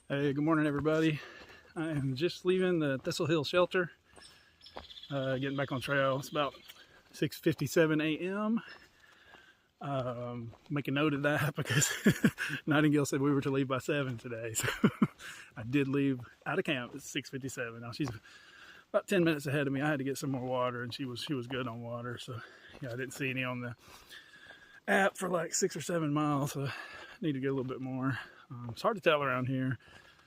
Hey, good morning, everybody. I am just leaving the Thistle Hill shelter, getting back on trail. It's about 6:57 a.m. Make a note of that because Nightingale said we were to leave by 7 today. So I did leave out of camp at 6:57. Now she's about 10 minutes ahead of me. I had to get some more water, and she was good on water. So yeah, I didn't see any on the app for like 6 or 7 miles. So I need to get a little bit more. It's hard to tell around here.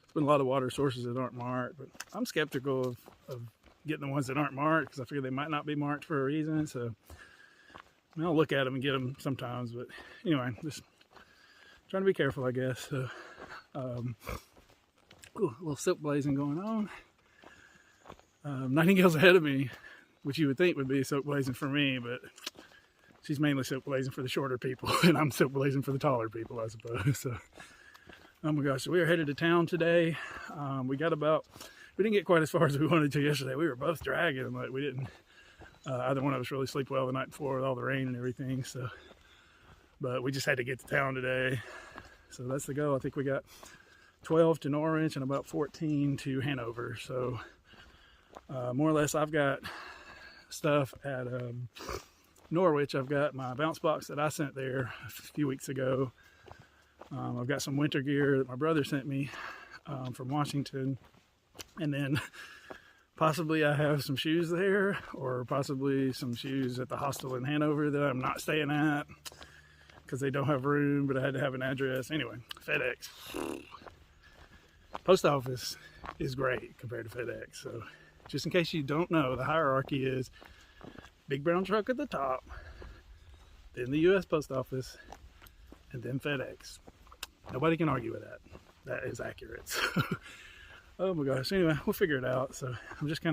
There's been a lot of water sources that aren't marked, but I'm skeptical of getting the ones that aren't marked because I figure they might not be marked for a reason. So I'll look at them and get them sometimes, but anyway, just trying to be careful, I guess. So, ooh, a little silk blazing going on. Nightingale's ahead of me, which you would think would be silk blazing for me, but she's mainly silk blazing for the shorter people, and I'm silk blazing for the taller people, I suppose. So, oh my gosh, so we are headed to town today. We didn't get quite as far as we wanted to yesterday. We were both dragging, like we didn't, either one of us really sleep well the night before with all the rain and everything. So, but we just had to get to town today. So that's the goal. I think we got 12 to Norwich and about 14 to Hanover. So more or less I've got stuff at Norwich. I've got my bounce box that I sent there a few weeks ago. I've got some winter gear that my brother sent me from Washington. And then possibly I have some shoes there, or possibly some shoes at the hostel in Hanover that I'm not staying at because they don't have room, but I had to have an address. Anyway, FedEx. Post office is great compared to FedEx. So just in case you don't know, the hierarchy is big brown truck at the top, then the U.S. Post Office, and then FedEx. Nobody can argue with that. That is accurate. So, oh my gosh. Anyway, we'll figure it out. So I'm just I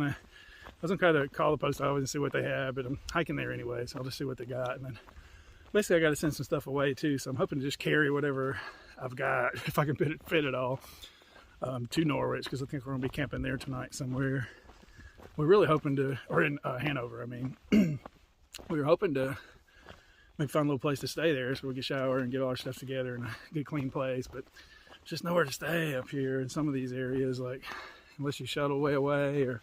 was gonna kind of call the post office and see what they have, but I'm hiking there anyway, so I'll just see what they got. And then basically I got to send some stuff away too. So I'm hoping to just carry whatever I've got, if I can fit it all, to Norwich, because I think we're gonna be camping there tonight somewhere. We're really hoping to, or in Hanover, I mean. We were hoping to maybe find a little place to stay there so we could shower and get all our stuff together in a good clean place, but just nowhere to stay up here in some of these areas, like unless you shuttle way away or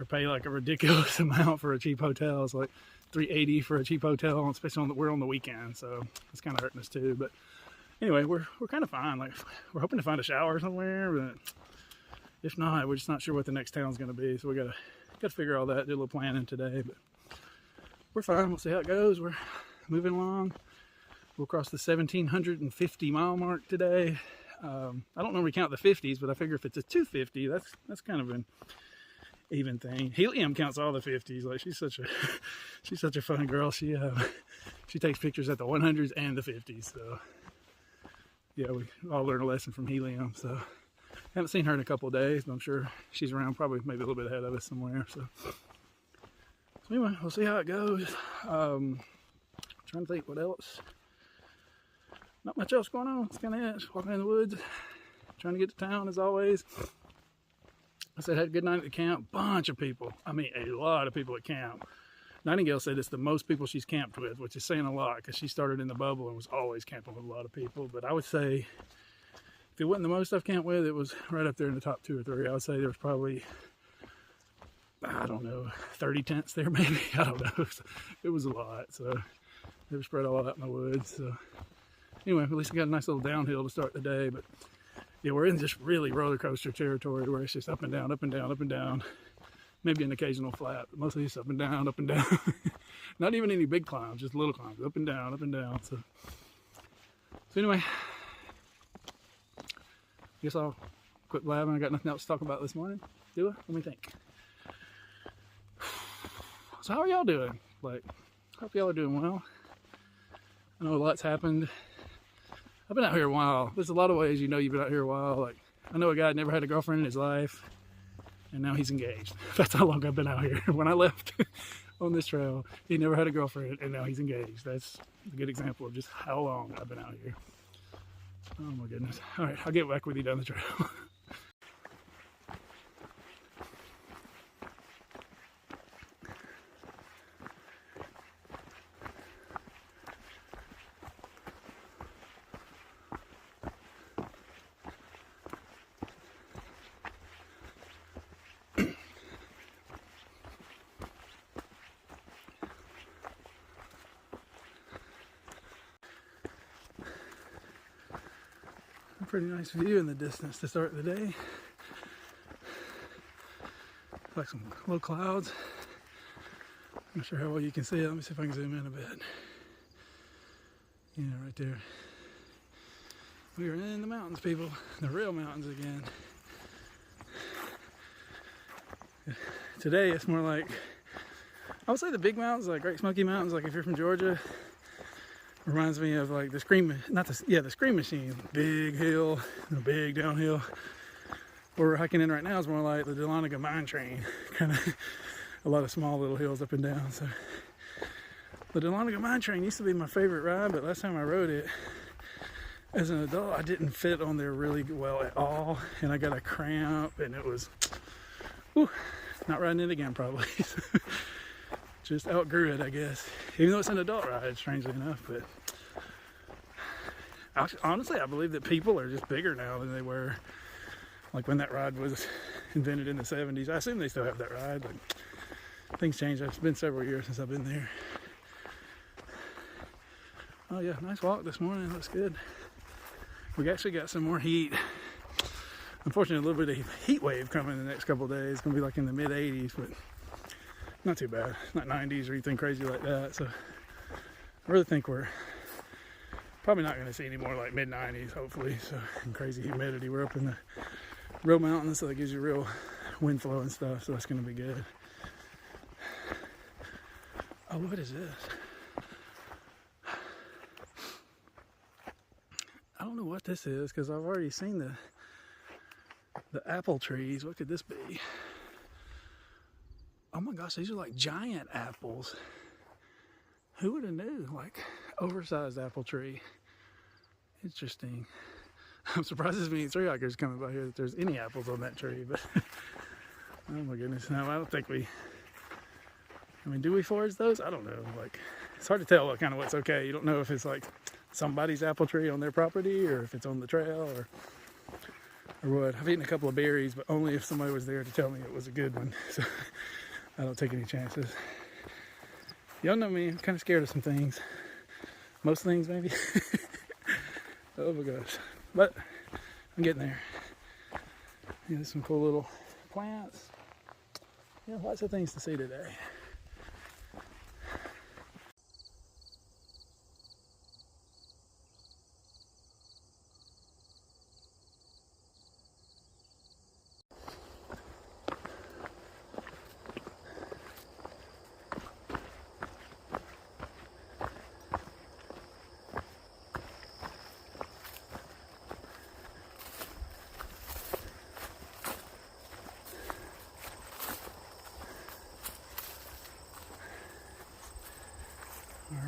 pay like a ridiculous amount for a cheap hotel. It's like $380 for a cheap hotel, especially we're on the weekend, so it's kind of hurting us too. But anyway, we're kind of fine. Like we're hoping to find a shower somewhere, but if not, we're just not sure what the next town's going to be. So we gotta figure all that, do a little planning today. But we're fine. We'll see how it goes. We're moving along. We'll cross the 1,750 mile mark today. I don't normally count the 50s, but I figure if it's a 250, that's kind of an even thing. Helium counts all the 50s. Like she's such a fun girl. She takes pictures at the 100s and the 50s. So yeah, we all learn a lesson from Helium. So haven't seen her in a couple of days, but I'm sure she's around, probably maybe a little bit ahead of us somewhere. So anyway, we'll see how it goes. Trying to think what else. Not much else going on. It's kind of it. Just walking in the woods, trying to get to town as always. I said, had a good night at the camp. Bunch of people. I mean, a lot of people at camp. Nightingale said it's the most people she's camped with, which is saying a lot because she started in the bubble and was always camping with a lot of people. But I would say, if it wasn't the most I've camped with, it was right up there in the top 2 or 3. I would say there was probably, I don't know, 30 tents there maybe. I don't know. It was a lot. So they were spread all out in the woods. So anyway, at least we got a nice little downhill to start the day. But yeah, we're in just really roller coaster territory where it's just up and down, up and down, up and down. Maybe an occasional flat, but mostly just up and down, up and down. Not even any big climbs, just little climbs, up and down, up and down. So anyway, guess I'll quit blabbing. I got nothing else to talk about this morning. Do I? Let me think. So how are y'all doing? Like, hope y'all are doing well. I know a lot's happened. I've been out here a while. There's a lot of ways you know you've been out here a while. Like, I know a guy that never had a girlfriend in his life, and now he's engaged. That's how long I've been out here. When I left on this trail, he never had a girlfriend, and now he's engaged. That's a good example of just how long I've been out here. Oh my goodness. All right, I'll get back with you down the trail. A pretty nice view in the distance to start the day. Like some low clouds. I'm not sure how well you can see it. Let me see if I can zoom in a bit. Yeah, right there. We are in the mountains, people. The real mountains again. Today it's more like, I would say the big mountains, like Great Smoky Mountains, like if you're from Georgia, reminds me of like the Scream Machine. Big hill, and a big downhill. Where we're hiking in right now is more like the Dahlonega Mine Train. Kind of a lot of small little hills up and down. So the Dahlonega Mine Train used to be my favorite ride, but last time I rode it as an adult, I didn't fit on there really well at all, and I got a cramp, and it was, whew, not riding it again probably. Just outgrew it, I guess. Even though it's an adult ride, strangely enough. But honestly, I believe that people are just bigger now than they were like when that ride was invented in the 70s. I assume they still have that ride. Like, things change. It's been several years since I've been there. Oh yeah, nice walk this morning. Looks good. We actually got some more heat. Unfortunately, a little bit of heat wave coming in the next couple of days. It's gonna be like in the mid 80s, but not too bad. It's not 90s or anything crazy like that. So I really think we're probably not gonna see any more like mid 90s, hopefully. So, and crazy humidity. We're up in the real mountains, so that gives you real wind flow and stuff. So that's gonna be good. Oh, what is this? I don't know what this is because I've already seen the apple trees. What could this be? Oh my gosh, these are like giant apples. Who would have knew? Like oversized apple tree. Interesting. I'm surprised there's many tree hikers coming by here that there's any apples on that tree, but oh my goodness. No, I don't think I mean, do we forage those? I don't know. Like, it's hard to tell what kind of what's okay. You don't know if it's like somebody's apple tree on their property or if it's on the trail or what. I've eaten a couple of berries, but only if somebody was there to tell me it was a good one. So I don't take any chances. Y'all know me, I'm kind of scared of some things. Most things, maybe. Oh my gosh. But I'm getting there. Yeah, there's some cool little plants. Yeah, lots of things to see today.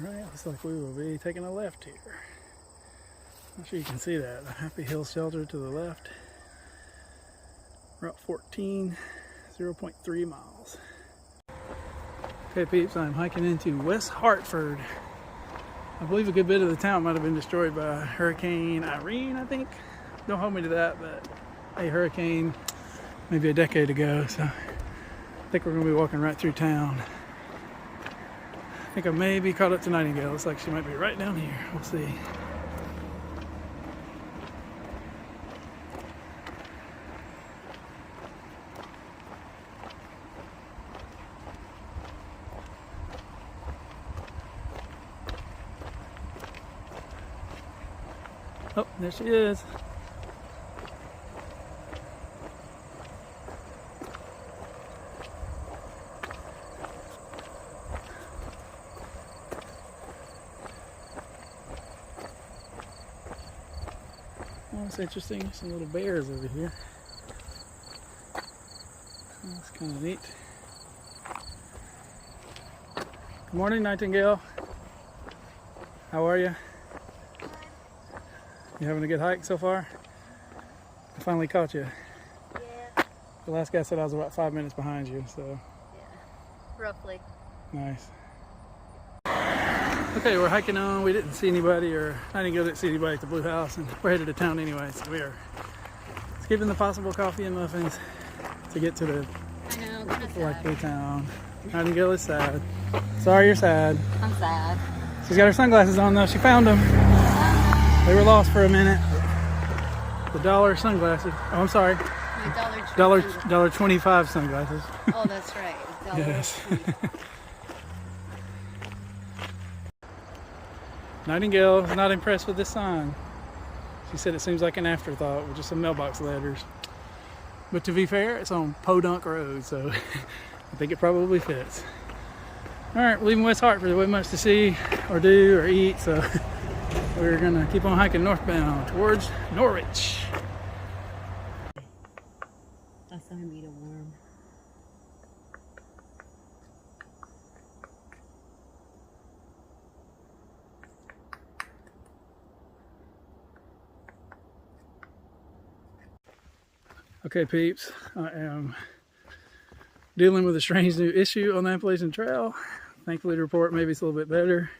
Alright, looks like we will be taking a left here. Not sure you can see that. The Happy Hill Shelter to the left. Route 14, 0.3 miles. Okay peeps, I'm hiking into West Hartford. I believe a good bit of the town might have been destroyed by Hurricane Irene, I think. Don't hold me to that, but a hurricane maybe a decade ago. So I think we're going to be walking right through town. I think I may be caught up to Nightingale. Looks like she might be right down here. We'll see. Oh, there she is. Oh, it's interesting. Some little bears over here. That's kind of neat. Good morning, Nightingale. How are you? You having a good hike so far? I finally caught you. Yeah. The last guy said I was about 5 minutes behind you, so. Yeah, roughly. Nice. Okay, we're hiking on. We didn't see anybody, or Nightingale didn't see anybody at the Blue House, and we're headed to town anyway, so we are skipping the possible coffee and muffins to get to the likely town. Nightingale is sad. Sorry you're sad. I'm sad. She's got her sunglasses on though. She found them. They were lost for a minute. The dollar sunglasses. Oh, I'm sorry. My $1.25 sunglasses. Oh, that's right. Yes. Nightingale is not impressed with this sign. She said it seems like an afterthought with just some mailbox letters. But to be fair, it's on Podunk Road, so I think it probably fits. Alright, we're leaving West Hartford. There wasn't much to see or do or eat, so we're gonna keep on hiking northbound towards Norwich. I saw him eat a worm. Okay, peeps, I am dealing with a strange new issue on the Appalachian Trail. Thankfully, the report maybe it's a little bit better.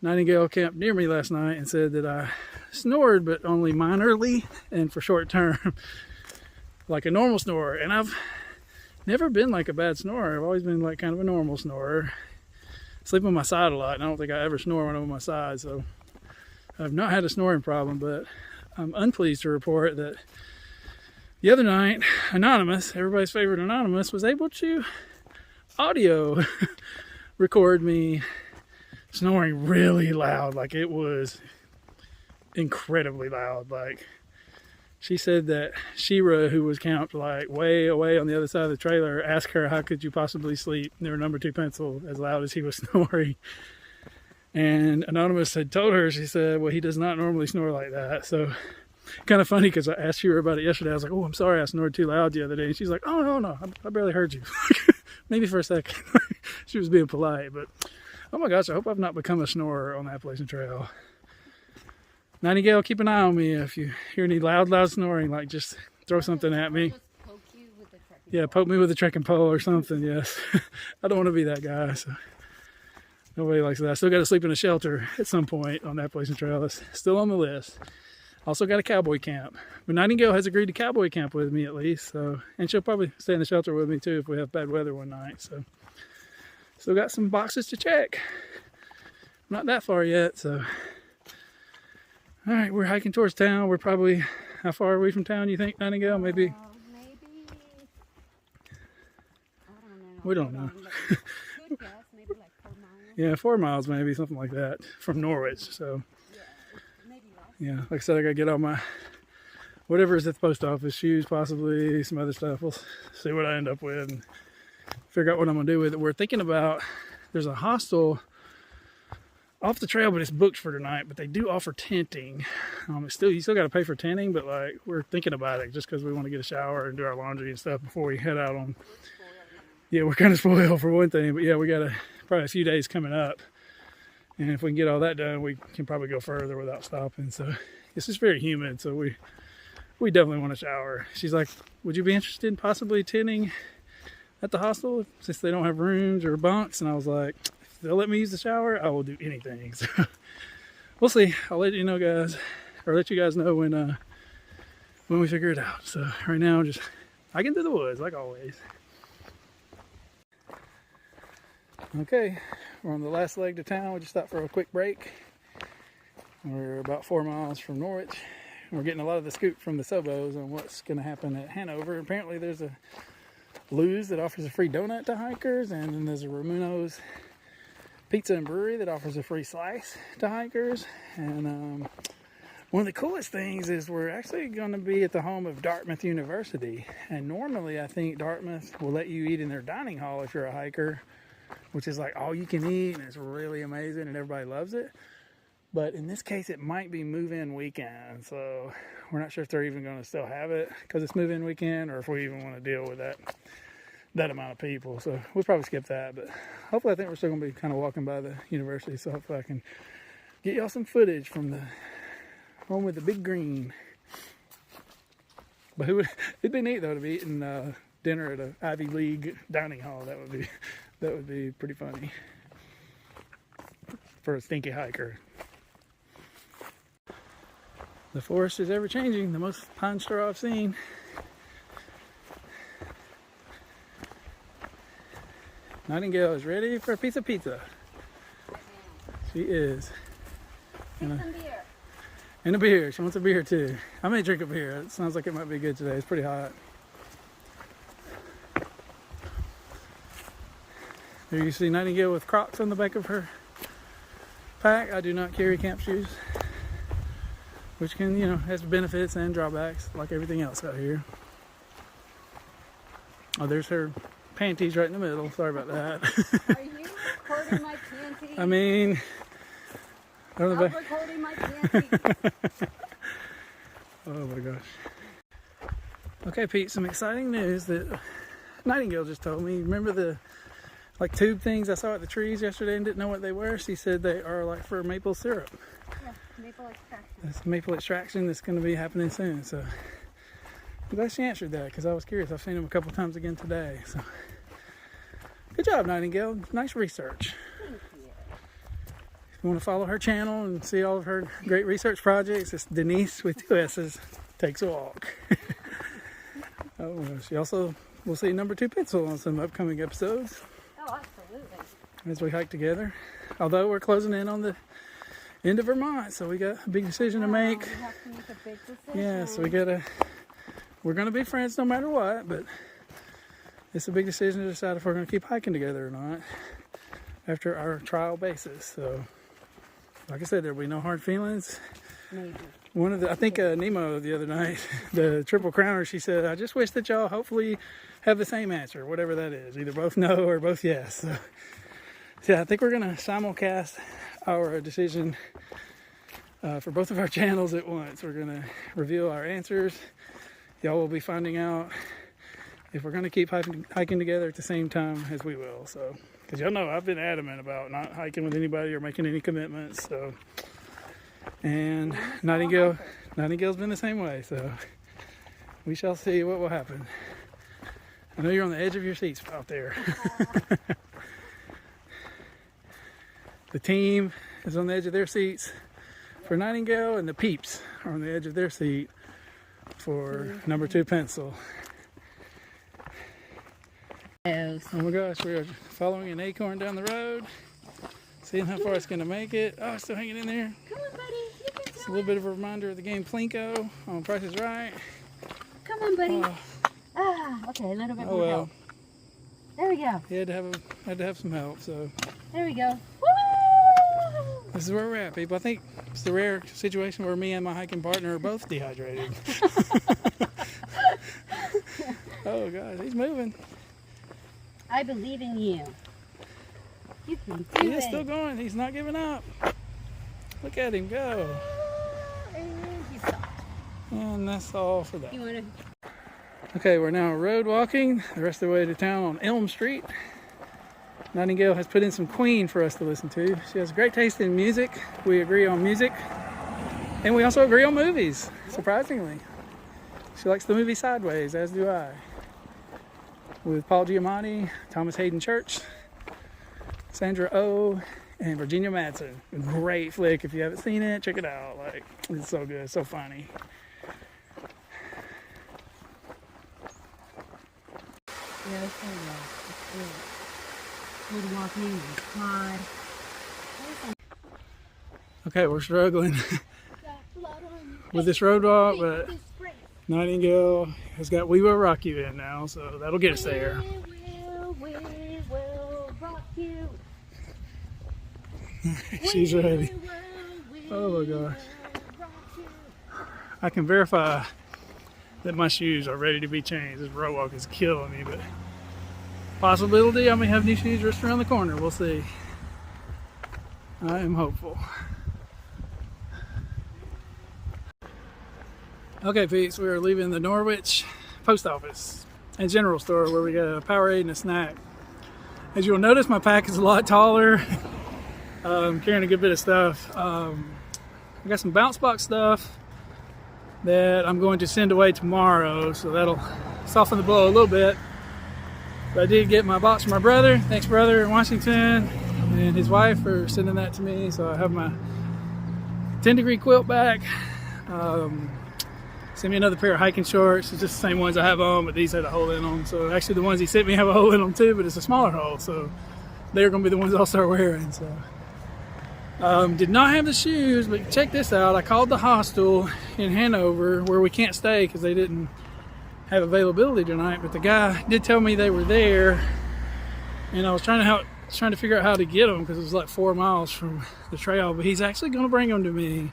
Nightingale camped near me last night and said that I snored, but only minorly and for short term, like a normal snorer. And I've never been like a bad snorer. I've always been like kind of a normal snorer. Sleep on my side a lot, and I don't think I ever snore when I'm on my side, so I've not had a snoring problem, but I'm unpleased to report that the other night, Anonymous, everybody's favorite Anonymous, was able to audio record me snoring really loud. Like, it was incredibly loud. Like, she said that Shira, who was camped like way away on the other side of the trailer, asked her, how could you possibly sleep near number 2 pencil as loud as he was snoring? And Anonymous had told her, she said, well, he does not normally snore like that. So kind of funny, because I asked her about it yesterday. I was like, oh, I'm sorry I snored too loud the other day. And she's like, oh, no, I barely heard you. Maybe for a second. She was being polite, but oh my gosh, I hope I've not become a snorer on the Appalachian Trail. Nightingale, keep an eye on me. If you hear any loud snoring, like, just throw something at me. Yeah, poke me with a trekking pole or something, yes. I don't want to be that guy, so nobody likes that. I still got to sleep in a shelter at some point on the Appalachian Trail. That's still on the list. Also got a cowboy camp. But Nightingale has agreed to cowboy camp with me at least. So, and she'll probably stay in the shelter with me too if we have bad weather one night. So still got some boxes to check. Not that far yet, so. All right, we're hiking towards town. We're probably, how far are we from town, you think, Nightingale? Maybe? Maybe, I don't know. We don't know. Good guess, maybe like 4 miles. Yeah, 4 miles maybe, something like that, from Norwich, so. Maybe less. Yeah, like I said, I gotta get all my, whatever is at the post office, shoes possibly, some other stuff. We'll see what I end up with and figure out what I'm gonna do with it. We're thinking about, there's a hostel off the trail, but it's booked for tonight, but they do offer tenting. It's still, you still gotta pay for tenting, but like, we're thinking about it just because we want to get a shower and do our laundry and stuff before we head out on. Yeah, we're kind of spoiled for one thing, but yeah, we got probably a few days coming up. And if we can get all that done, we can probably go further without stopping. So it's just very humid, so we definitely want a shower. She's like, would you be interested in possibly tenting at the hostel since they don't have rooms or bunks? And I was like, if they'll let me use the shower, I will do anything. So we'll see. I'll let you know, guys, or let you guys know when we figure it out. So right now, just hiking through the woods like always. Okay, we're on the last leg to town. We just stopped for a quick break. We're about 4 miles from Norwich. We're getting a lot of the scoop from the Sobos on what's going to happen at Hanover. Apparently there's a Lou's that offers a free donut to hikers, and then there's a Ramuno's Pizza and Brewery that offers a free slice to hikers. And one of the coolest things is we're actually going to be at the home of Dartmouth University. And normally I think Dartmouth will let you eat in their dining hall if you're a hiker, which is like all you can eat, and it's really amazing and everybody loves it. But in this case, it might be move-in weekend, so we're not sure if they're even going to still have it because it's move-in weekend, or if we even want to deal with that amount of people. So we'll probably skip that, but hopefully I think we're still going to be kind of walking by the university, so hopefully I can get y'all some footage from the home with the big green. But it'd be neat though to be eating dinner at an Ivy League dining hall. That would be pretty funny for a stinky hiker. The forest is ever changing. The most pine straw I've seen. Nightingale is ready for a piece of pizza. She is. Get some beer. And a beer. She wants a beer too. I may drink a beer. It sounds like it might be good today. It's pretty hot. There you see Nightingale with Crocs on the back of her pack. I do not carry camp shoes, which can, you know, has benefits and drawbacks like everything else out here. Oh, there's her panties right in the middle. Sorry about that. Are you recording my panties? I mean, I'm recording my panties. oh my gosh. Okay, Pete, some exciting news that Nightingale just told me. Remember the like tube things I saw at the trees yesterday and didn't know what they were? She said they are like for maple syrup. Yeah, maple extraction. That's maple extraction that's going to be happening soon. So I'm glad she answered that because I was curious. I've seen them a couple times again today. So good job, Nightingale. Nice research. Thank you. If you want to follow her channel and see all of her great research projects, it's Denise with 2 S's takes a walk. Oh, she also will see number 2 pencil on some upcoming episodes. Oh, absolutely. As we hike together. Although we're closing in on the end of Vermont, so we got a big decision to make. We have to make a big decision. Yeah, so we're gonna be friends no matter what, but it's a big decision to decide if we're gonna keep hiking together or not after our trial basis. So like I said, there'll be no hard feelings. Maybe. I think Nemo the other night, the Triple Crowner, she said, I just wish that y'all hopefully have the same answer, whatever that is, either both no or both yes. So yeah, I think we're gonna simulcast our decision for both of our channels at once. We're gonna reveal our answers. Y'all will be finding out if we're gonna keep hiking together at the same time as we will. So, because y'all know I've been adamant about not hiking with anybody or making any commitments. So, and Nightingale's been the same way. So, we shall see what will happen. I know you're on the edge of your seats out there. The team is on the edge of their seats for Nightingale, and the peeps are on the edge of their seat for number 2 pencil. Oh my gosh, we are following an acorn down the road, seeing how far it's going to make it. Oh, it's still hanging in there. Come on, buddy. You can It's a little bit of a reminder of the game Plinko on Price is Right. Come on, buddy. Okay, a little bit Oh more well. help. There we go. He had to have some help. So There we go. Woo! this is where we're at, people. I think it's the rare situation where me and my hiking partner are both dehydrated. Oh gosh, he's moving. I believe in you. You can do He is it. still going. He's not giving up. Look at him go. And you stopped. And that's all for that. You want to? Okay, we're now road walking the rest of the way to town on Elm Street. Nightingale has put in some Queen for us to listen to. She has great taste in music. We agree on music. And we also agree on movies, surprisingly. She likes the movie Sideways, as do I. With Paul Giamatti, Thomas Hayden Church, Sandra Oh, and Virginia Madsen. A great flick. If you haven't seen it, check it out. Like, it's so good, so funny. Yeah, it's good. Good walking, hard. Okay, we're struggling with this road walk, but Nightingale has got We Will Rock You in now, so that'll get us there. We will rock you. She's ready. Oh my gosh. I can verify that my shoes are ready to be changed. This road walk is killing me, but possibility I may have new shoes just around the corner. We'll see. I am hopeful. Okay, peeps, we are leaving the Norwich post office and general store where we got a Powerade and a snack. As you'll notice, my pack is a lot taller. I'm carrying a good bit of stuff. I got some bounce box stuff that I'm going to send away tomorrow, so that'll soften the blow a little bit. But I did get my box from my brother. Thanks, brother, in Washington, and his wife for sending that to me. So I have my 10-degree quilt back. Sent me another pair of hiking shorts. It's just the same ones I have on, but these had a hole in them. So actually the ones he sent me have a hole in them too, but it's a smaller hole. So they're going to be the ones I'll start wearing. So Did not have the shoes, but check this out. I called the hostel in Hanover where we can't stay because they didn't have availability tonight, but the guy did tell me they were there, and I was trying to figure out how to get them because it was like 4 miles from the trail, but he's actually going to bring them to me.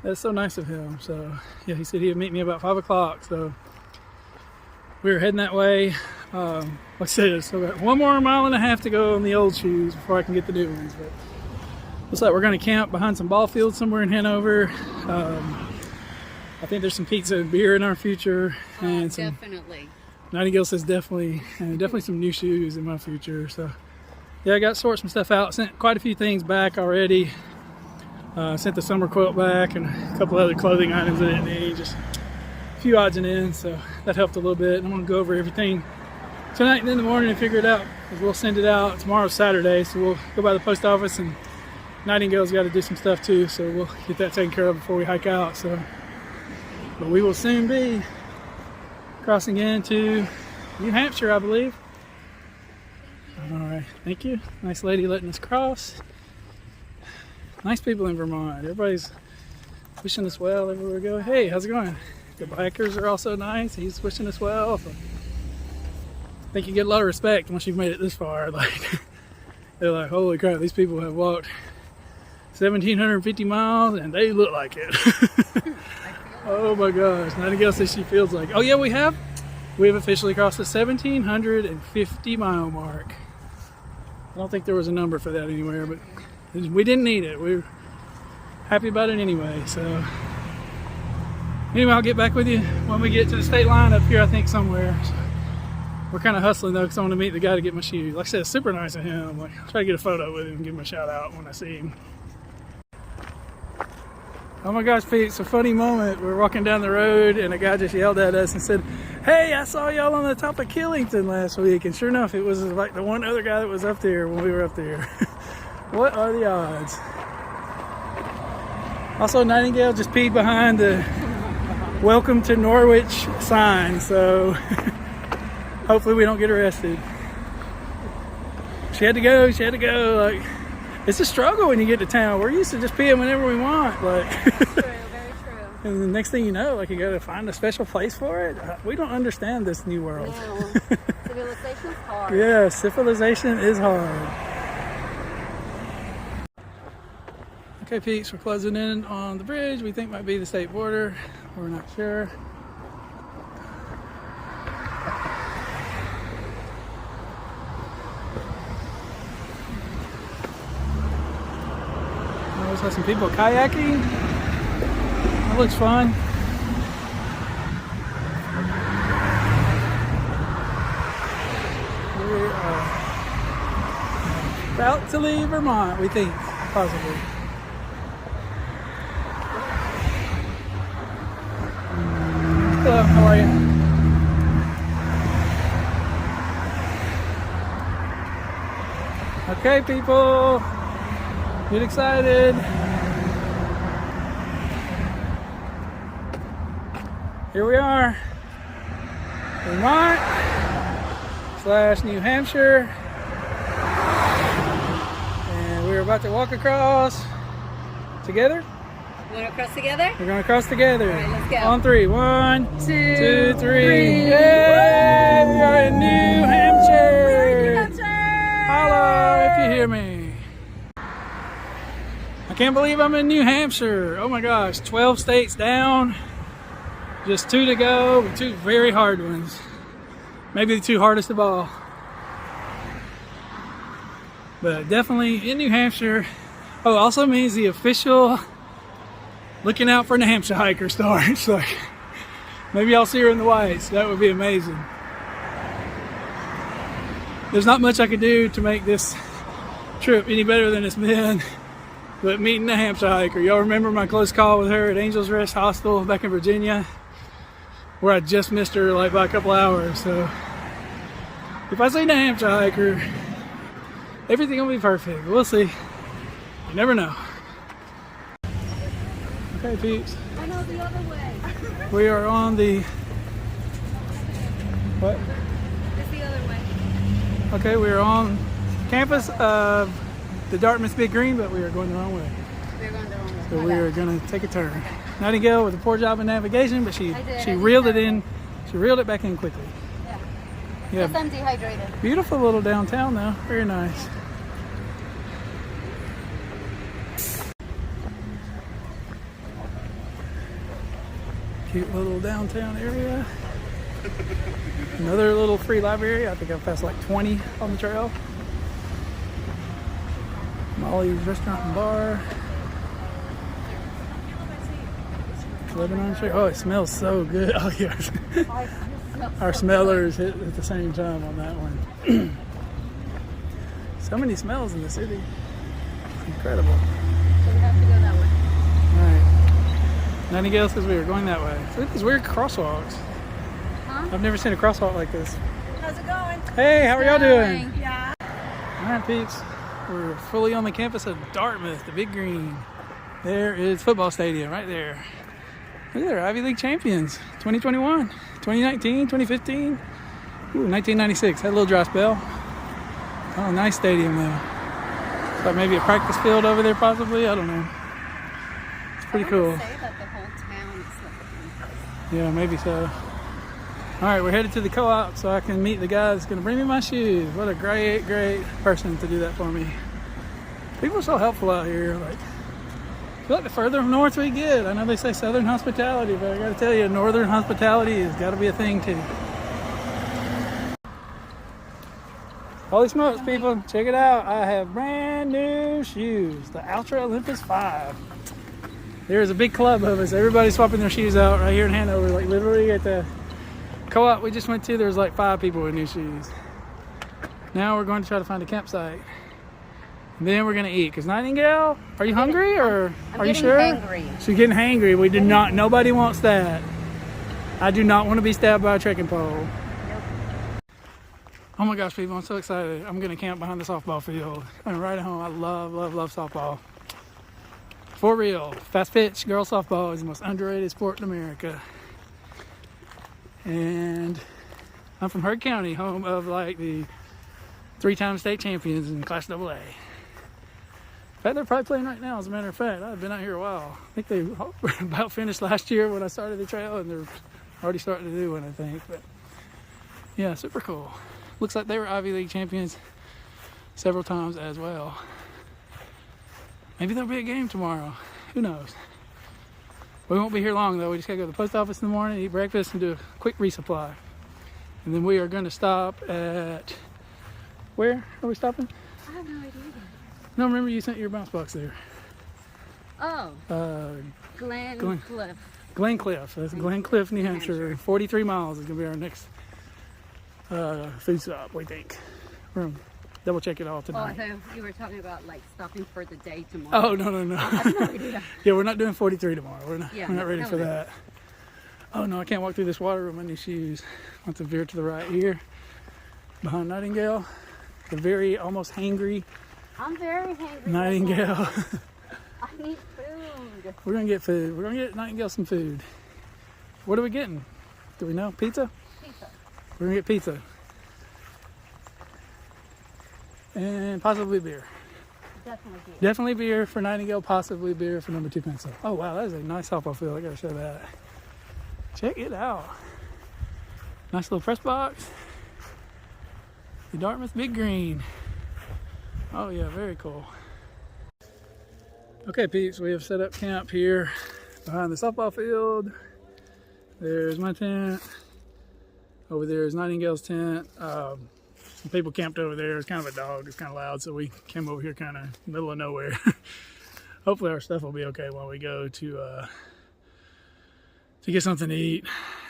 That's so nice of him. So yeah, he said he'd meet me about 5 o'clock, so we were heading that way. Like I said, I still got 1 more mile and a half to go on the old shoes before I can get the new ones, but looks like we're going to camp behind some ball fields somewhere in Hanover. I think there's some pizza and beer in our future, and some, definitely. Nightingale says definitely, and definitely some new shoes in my future. So yeah, I got to sort some stuff out. Sent quite a few things back already. Sent the summer quilt back and a couple other clothing items I didn't need, just a few odds and ends, so that helped a little bit. I'm going to go over everything tonight and in the morning and figure it out, because we'll send it out. Tomorrow's Saturday, so we'll go by the post office, and Nightingale's got to do some stuff too, so we'll get that taken care of before we hike out. So, but we will soon be crossing into New Hampshire, I believe. All right, thank you. Nice lady letting us cross. Nice people in Vermont. Everybody's wishing us well everywhere we go. Hey, how's it going? The bikers are also nice. He's wishing us well. So I think you get a lot of respect once you've made it this far. Like, they're like, holy crap, these people have walked 1,750 miles and they look like it. Oh my gosh. Nightingale says she feels like, oh yeah, we have officially crossed the 1,750 mile mark. I don't think there was a number for that anywhere, but we didn't need it. We were happy about it anyway. So anyway, I'll get back with you when we get to the state line up here, I think somewhere. So we're kind of hustling though, because I want to meet the guy to get my shoes. Like I said, it's super nice of him. Like, I'll try to get a photo with him and give him a shout out when I see him. Oh my gosh, Pete, it's a funny moment. We were walking down the road and a guy just yelled at us and said, hey, I saw y'all on the top of Killington last week. And sure enough, it was like the one other guy that was up there when we were up there. What are the odds? Also, Nightingale just peed behind the welcome to Norwich sign, so hopefully we don't get arrested. She had to go. Like, it's a struggle when you get to town. We're used to just peeing whenever we want. Like, true, very true. And the next thing you know, like, you got to find a special place for it. We don't understand this new world. No, civilization's hard. Yeah, civilization is hard. Okay, peeps, we're closing in on the bridge. We think might be the state border. We're not sure. I always have some people kayaking. That looks fun. We are about to leave Vermont, we think, possibly. Hello, how are you? Okay, people, get excited. Here we are, Vermont / New Hampshire, and we're about to walk across together. You want to cross together? We're going to cross together. All right, let's go. On 3. 1, 2, 3. 3. Yay! We are in New Hampshire. New Hampshire! Hello, if you hear me. I can't believe I'm in New Hampshire. Oh my gosh, 12 states down. Just 2 to go, but 2 very hard ones. Maybe the 2 hardest of all. But definitely in New Hampshire. Oh, also means the official looking out for New Hampshire hiker starts. Like, maybe I'll see her in the whites. That would be amazing. There's not much I could do to make this trip any better than it's been, but meeting the Hampshire hiker. Y'all remember my close call with her at Angels Rest Hostel back in Virginia, where I just missed her like by a couple hours. So if I see the Hampshire hiker, everything will be perfect. We'll see. You never know. Okay, peeps. I know the other way. We are on the... What? It's the other way. Okay, we are on campus of the Dartmouth Big Green, but we are going the wrong way. We're going the wrong way. So we are going to take a turn. Nightingale with a poor job in navigation, but she did reeled it in. She reeled it back in quickly. Yeah. Yeah. Yes, I'm dehydrated. Beautiful little downtown though. Very nice. Cute little downtown area. Another little free library. I think I've passed like 20 on the trail. Molly's Restaurant and Bar. Lebanon Street. Oh, it smells so good. Oh, yeah. Our smellers hit at the same time on that one. So many smells in the city. It's incredible. So we have to go that way. All right. Nightingale says we are going that way. So these weird crosswalks. Huh? I've never seen a crosswalk like this. How's it going? Hey, how are y'all doing? Yeah. All right, peeps. We're fully on the campus of Dartmouth, the Big Green. There is football stadium right there. Look at there, Ivy League champions. 2021, 2019, 2015. Ooh, 1996. Had a little dry spell. Oh, nice stadium though. It's like maybe a practice field over there possibly. I don't know. It's pretty cool. Say that the whole town is like Yeah, maybe so. All right, we're headed to the co-op so I can meet the guy that's going to bring me my shoes. What a great, great person to do that for me. People are so helpful out here. Like, I feel like the further north we get, I know they say southern hospitality, but I got to tell you, northern hospitality has got to be a thing too. Holy smokes, people, check it out. I have brand new shoes, the Ultra Olympus 5. There's a big club of us. Everybody's swapping their shoes out right here in Hanover, like literally at the co-op we just went to. There's like 5 people with new shoes. Now we're going to try to find a campsite. And then we're gonna eat. Cause Nightingale, are you hungry or are you sure? Hangry. She's getting hangry. We do not. Nobody wants that. I do not want to be stabbed by a trekking pole. Nope. Oh my gosh, people! I'm so excited. I'm gonna camp behind the softball field. I'm right at home. I love, love, love softball. For real, fast pitch girls softball is the most underrated sport in America. And I'm from Heard County, home of like the 3-time state champions in Class AA. In fact, they're probably playing right now, as a matter of fact. I've been out here a while. I think they were about finished last year when I started the trail, and they're already starting to do one, I think. But yeah, super cool. Looks like they were Ivy League champions several times as well. Maybe there'll be a game tomorrow. Who knows? We won't be here long, though. We just gotta go to the post office in the morning, eat breakfast, and do a quick resupply. And then we are going to stop at... Where are we stopping? I have no idea. No, remember you sent your bounce box there. Oh. Glen Cliff. Cliff. That's Glen Cliff, New Hampshire. 43 miles is going to be our next food stop, we think. We're going to double check it all Oh, I tonight. thought you were talking about like stopping for the day tomorrow. Oh, no. I have no idea. Yeah, we're not doing 43 tomorrow. We're not ready no, for no. that. Oh, no, I can't walk through this water with my new shoes. I have to veer to the right here. Behind Nightingale. The very almost hangry I'm very hungry. Nightingale. I need food. We're gonna get food. We're gonna get Nightingale some food. What are we getting? Do we know? Pizza? Pizza. We're gonna get pizza. And possibly beer. Definitely beer. Definitely beer for Nightingale, possibly beer for number 2 pencil. Oh wow, that is a nice softball field. I gotta show that. Check it out. Nice little press box. The Dartmouth Big Green. Oh yeah, very cool. Okay, peeps, we have set up camp here behind the softball field. There's my tent. Over there is Nightingale's tent. Some people camped over there. It's kind of a dog. It's kind of loud, so we came over here kind of middle of nowhere. Hopefully our stuff will be okay while we go to get something to eat.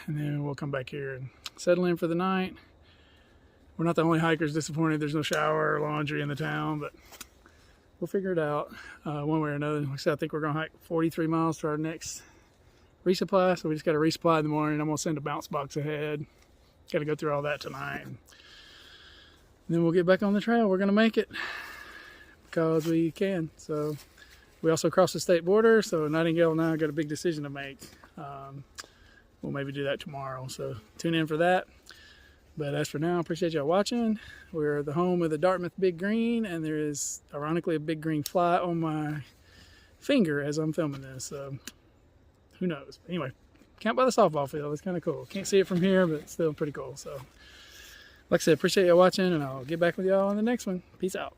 And then we'll come back here and settle in for the night. We're not the only hikers disappointed there's no shower or laundry in the town, but we'll figure it out one way or another. Like I said, I think we're going to hike 43 miles to our next resupply, so we just got to resupply in the morning. I'm going to send a bounce box ahead. Got to go through all that tonight. And then we'll get back on the trail. We're going to make it because we can. So we also crossed the state border, so Nightingale and I got a big decision to make. We'll maybe do that tomorrow, so tune in for that. But as for now, I appreciate y'all watching. We're the home of the Dartmouth Big Green, and there is ironically a big green fly on my finger as I'm filming this. So who knows? Anyway, camp by the softball field. It's kind of cool. Can't see it from here, but it's still pretty cool. So like I said, appreciate y'all watching, and I'll get back with y'all on the next one. Peace out.